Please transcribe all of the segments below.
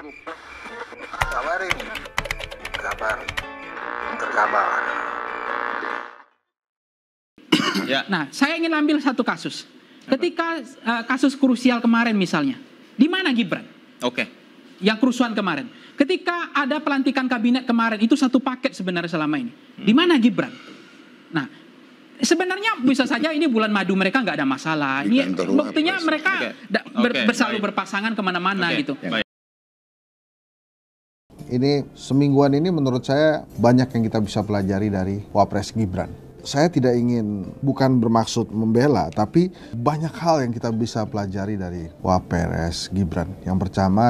Kabar ini, kabar, terkabar. Ya. Nah, saya ingin ambil satu kasus. Ketika kasus krusial kemarin misalnya, di mana Gibran? Oke. Yang kerusuhan kemarin. Ketika ada pelantikan kabinet kemarin, itu satu paket sebenarnya selama ini. Di mana Gibran? Nah, sebenarnya bisa saja ini bulan madu mereka nggak ada masalah. Ini buktinya mereka selalu berpasangan kemana-mana gitu. Baik. Ini semingguan ini menurut saya banyak yang kita bisa pelajari dari Wapres Gibran. Saya tidak ingin, bukan bermaksud membela, tapi banyak hal yang kita bisa pelajari dari Wapres Gibran. Yang pertama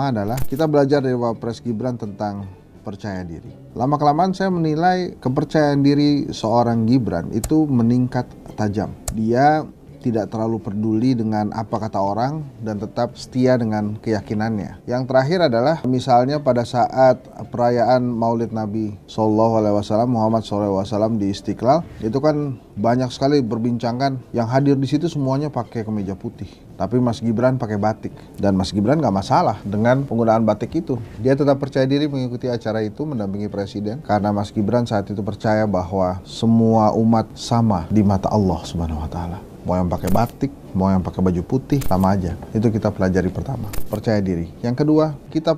adalah kita belajar dari Wapres Gibran tentang percaya diri. Lama-kelamaan saya menilai kepercayaan diri seorang Gibran itu meningkat tajam. Dia tidak terlalu peduli dengan apa kata orang dan tetap setia dengan keyakinannya. Yang terakhir adalah misalnya pada saat perayaan Maulid Nabi SAW, Muhammad SAW di Istiqlal, itu kan banyak sekali berbincangkan yang hadir di situ semuanya pakai kemeja putih. Tapi Mas Gibran pakai batik dan Mas Gibran nggak masalah dengan penggunaan batik itu. Dia tetap percaya diri mengikuti acara itu, mendampingi presiden karena Mas Gibran saat itu percaya bahwa semua umat sama di mata Allah Subhanahu Wa Taala. Mau yang pakai batik, mau yang pakai baju putih, sama aja. Itu kita pelajari pertama, percaya diri. Yang kedua, kita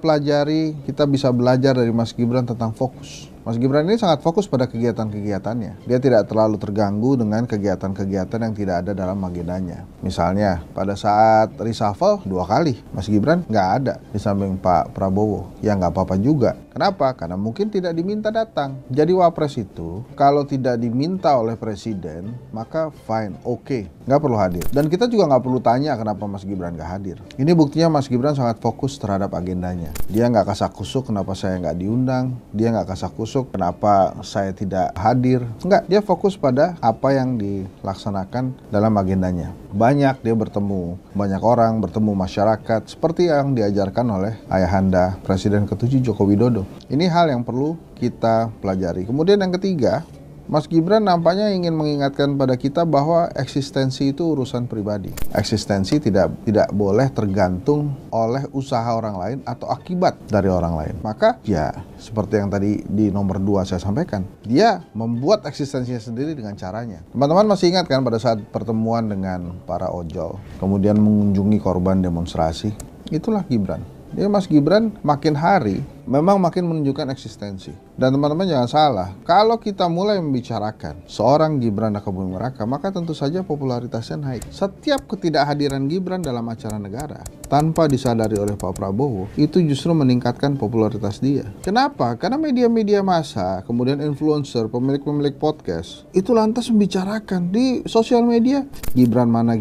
bisa belajar dari Mas Gibran tentang fokus. Mas Gibran ini sangat fokus pada kegiatan-kegiatannya. Dia tidak terlalu terganggu dengan kegiatan-kegiatan yang tidak ada dalam agendanya. Misalnya, pada saat reshuffle 2 kali, Mas Gibran nggak ada di samping Pak Prabowo. Ya nggak apa-apa juga. Kenapa? Karena mungkin tidak diminta datang. Jadi Wapres itu, kalau tidak diminta oleh presiden, maka fine, oke, nggak perlu hadir. Dan kita juga nggak perlu tanya kenapa Mas Gibran nggak hadir. Ini buktinya Mas Gibran sangat fokus terhadap agendanya. Dia nggak kasak-kusuk kenapa saya nggak diundang. Dia nggak kasak-kusuk kenapa saya tidak hadir. Enggak, dia fokus pada apa yang dilaksanakan dalam agendanya. Banyak dia bertemu banyak orang, bertemu masyarakat seperti yang diajarkan oleh ayahanda Presiden ke-7 Joko Widodo. Ini hal yang perlu kita pelajari. Kemudian yang ketiga, Mas Gibran nampaknya ingin mengingatkan pada kita bahwa eksistensi itu urusan pribadi. Eksistensi tidak boleh tergantung oleh usaha orang lain atau akibat dari orang lain. Maka ya seperti yang tadi di nomor 2 saya sampaikan, dia membuat eksistensinya sendiri dengan caranya. Teman-teman masih ingat kan pada saat pertemuan dengan para ojol, kemudian mengunjungi korban demonstrasi? Itulah Gibran. Jadi Mas Gibran makin hari memang makin menunjukkan eksistensi. Dan teman-teman jangan salah, kalau kita mulai membicarakan seorang Gibran Rakabuming Raka, maka tentu saja popularitasnya naik. Setiap ketidakhadiran Gibran dalam acara negara tanpa disadari oleh Pak Prabowo, itu justru meningkatkan popularitas dia. Kenapa? Karena media-media massa, kemudian influencer, pemilik-pemilik podcast, itu lantas membicarakan di sosial media, Gibran mana.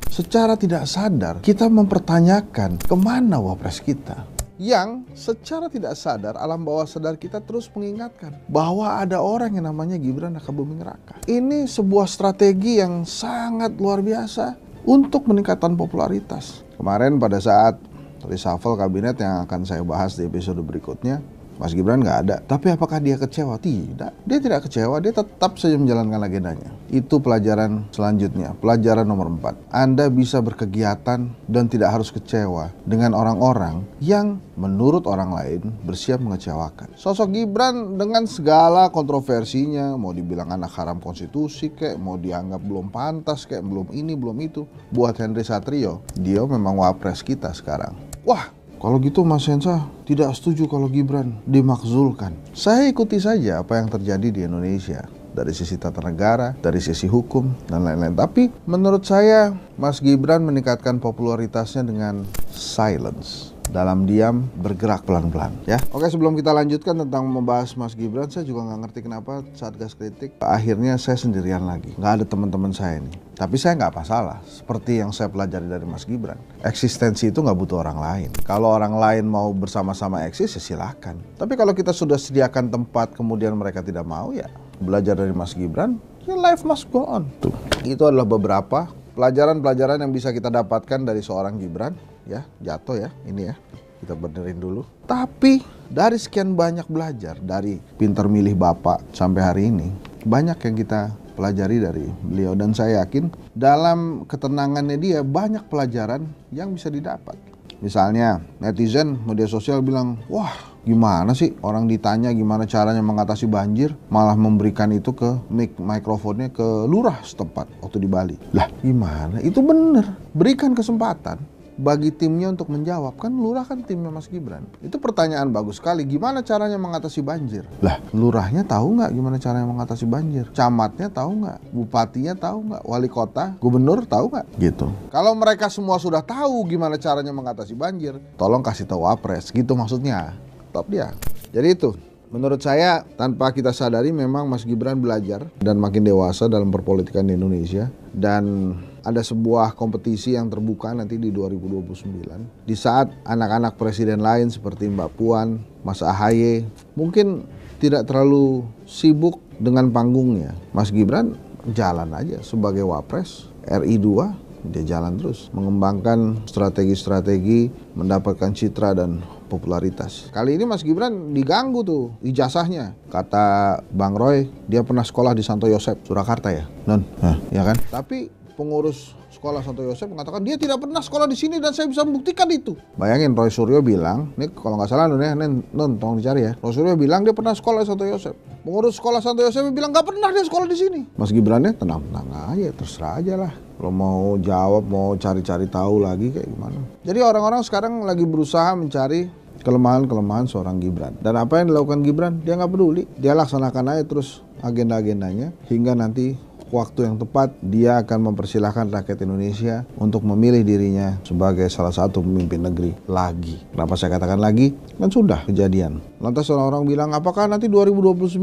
Secara tidak sadar, kita mempertanyakan kemana Wapres kita. Yang secara tidak sadar, alam bawah sadar kita terus mengingatkan bahwa ada orang yang namanya Gibran Rakabuming Raka. Ini sebuah strategi yang sangat luar biasa untuk meningkatkan popularitas. Kemarin pada saat reshuffle kabinet yang akan saya bahas di episode berikutnya, Mas Gibran nggak ada. Tapi apakah dia kecewa? Tidak. Dia tidak kecewa, dia tetap saja menjalankan agendanya. Itu pelajaran selanjutnya, pelajaran nomor 4. Anda bisa berkegiatan dan tidak harus kecewa dengan orang-orang yang menurut orang lain bersiap mengecewakan. Sosok Gibran dengan segala kontroversinya, mau dibilang anak haram konstitusi kayak, mau dianggap belum pantas kayak, belum ini, belum itu. Buat Henry Satrio, dia memang wapres kita sekarang. Wah, kalau gitu Mas Hensa tidak setuju kalau Gibran dimakzulkan. Saya ikuti saja apa yang terjadi di Indonesia. Dari sisi tata negara, dari sisi hukum, dan lain-lain. Tapi menurut saya Mas Gibran meningkatkan popularitasnya dengan silence. Dalam diam, bergerak pelan-pelan ya. Oke, sebelum kita lanjutkan tentang membahas Mas Gibran, saya juga nggak ngerti kenapa Satgas Kritik akhirnya saya sendirian lagi. Nggak ada teman-teman saya nih. Tapi saya nggak masalah. Seperti yang saya pelajari dari Mas Gibran, eksistensi itu nggak butuh orang lain. Kalau orang lain mau bersama-sama eksis, ya silakan. Tapi kalau kita sudah sediakan tempat, kemudian mereka tidak mau, ya belajar dari Mas Gibran, ya life must go on. Tuh. Itu adalah beberapa pelajaran-pelajaran yang bisa kita dapatkan dari seorang Gibran. Ya, jatuh ya, ini ya, kita benerin dulu. Tapi dari sekian banyak belajar, dari pintar milih bapak sampai hari ini, banyak yang kita pelajari dari beliau. Dan saya yakin dalam ketenangannya dia banyak pelajaran yang bisa didapat. Misalnya netizen media sosial bilang, wah gimana sih orang ditanya gimana caranya mengatasi banjir, malah memberikan itu ke mikrofonnya ke lurah setempat waktu di Bali. Lah gimana? Itu bener, berikan kesempatan bagi timnya untuk menjawab. Kan lurah kan timnya Mas Gibran. Itu pertanyaan bagus sekali, gimana caranya mengatasi banjir? Lah lurahnya tahu nggak gimana caranya mengatasi banjir? Camatnya tahu nggak? Bupatinya tahu nggak? Wali kota, gubernur tahu nggak? Gitu. Kalau mereka semua sudah tahu gimana caranya mengatasi banjir, tolong kasih tahu Wapres, gitu maksudnya. Top dia. Jadi itu, menurut saya tanpa kita sadari memang Mas Gibran belajar dan makin dewasa dalam perpolitikan di Indonesia. Dan ada sebuah kompetisi yang terbuka nanti di 2029. Di saat anak-anak presiden lain seperti Mbak Puan, Mas AHY mungkin tidak terlalu sibuk dengan panggungnya. Mas Gibran jalan aja sebagai Wapres RI 2, dia jalan terus mengembangkan strategi-strategi, mendapatkan citra dan popularitas. Kali ini Mas Gibran diganggu tuh ijazahnya. Kata Bang Roy, dia pernah sekolah di Santo Yosep, Surakarta ya, Non? Ya kan? Tapi pengurus sekolah Santo Yosep mengatakan dia tidak pernah sekolah di sini dan saya bisa membuktikan itu. Bayangin Roy Suryo bilang, ini kalau nggak salah Non ya, Non tolong dicari ya. Roy Suryo bilang dia pernah sekolah di Santo Yosep. Pengurus sekolah Santo Yosep bilang nggak pernah dia sekolah di sini. Mas Gibrannya tenang-tenang aja, terserah aja lah. Kalau mau jawab, mau cari-cari tahu lagi kayak gimana. Jadi orang-orang sekarang lagi berusaha mencari kelemahan-kelemahan seorang Gibran. Dan apa yang dilakukan Gibran, dia nggak peduli. Dia laksanakan aja terus agenda-agendanya hingga nanti waktu yang tepat dia akan mempersilahkan rakyat Indonesia untuk memilih dirinya sebagai salah satu pemimpin negeri lagi. Kenapa saya katakan lagi? Kan sudah kejadian. Lantas orang-orang bilang, apakah nanti 2029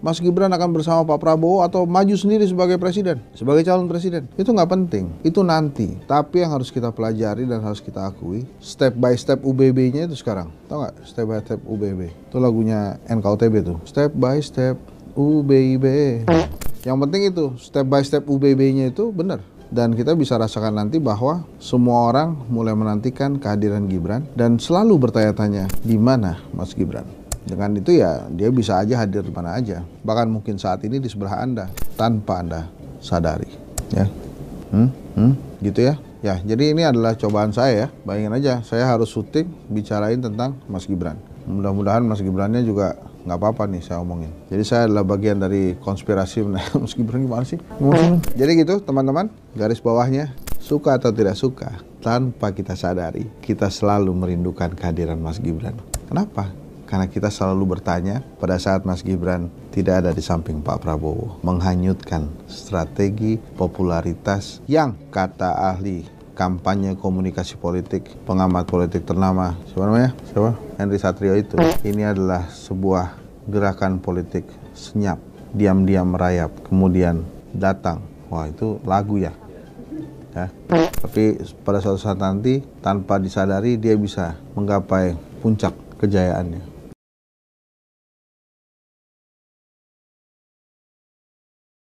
Mas Gibran akan bersama Pak Prabowo atau maju sendiri sebagai presiden, sebagai calon presiden? Itu nggak penting, itu nanti. Tapi yang harus kita pelajari dan harus kita akui, step by step UBB-nya itu sekarang. Tahu nggak? Step by step UBB. Itu lagunya NKOTB tuh. Step by step UBB. Yang penting itu step by step UBB-nya itu benar. Dan kita bisa rasakan nanti bahwa semua orang mulai menantikan kehadiran Gibran dan selalu bertanya-tanya di mana Mas Gibran. Dengan itu ya dia bisa aja hadir di mana aja. Bahkan mungkin saat ini di sebelah Anda tanpa Anda sadari. Ya, gitu ya. Ya, jadi ini adalah cobaan saya ya. Bayangin aja, saya harus syuting bicarain tentang Mas Gibran. Mudah-mudahan Mas Gibrannya juga nggak apa-apa nih saya omongin. Jadi saya adalah bagian dari konspirasi Mas Gibran gimana sih? Jadi gitu teman-teman, garis bawahnya suka atau tidak suka, tanpa kita sadari, kita selalu merindukan kehadiran Mas Gibran. Kenapa? Karena kita selalu bertanya pada saat Mas Gibran tidak ada di samping Pak Prabowo, menghanyutkan strategi popularitas yang kata ahli kampanye komunikasi politik, pengamat politik ternama, siapa namanya? Siapa? Henry Satrio itu. Ini adalah sebuah gerakan politik senyap, diam-diam merayap, kemudian datang. Wah, itu lagu ya. Tapi pada suatu saat nanti tanpa disadari dia bisa menggapai puncak kejayaannya.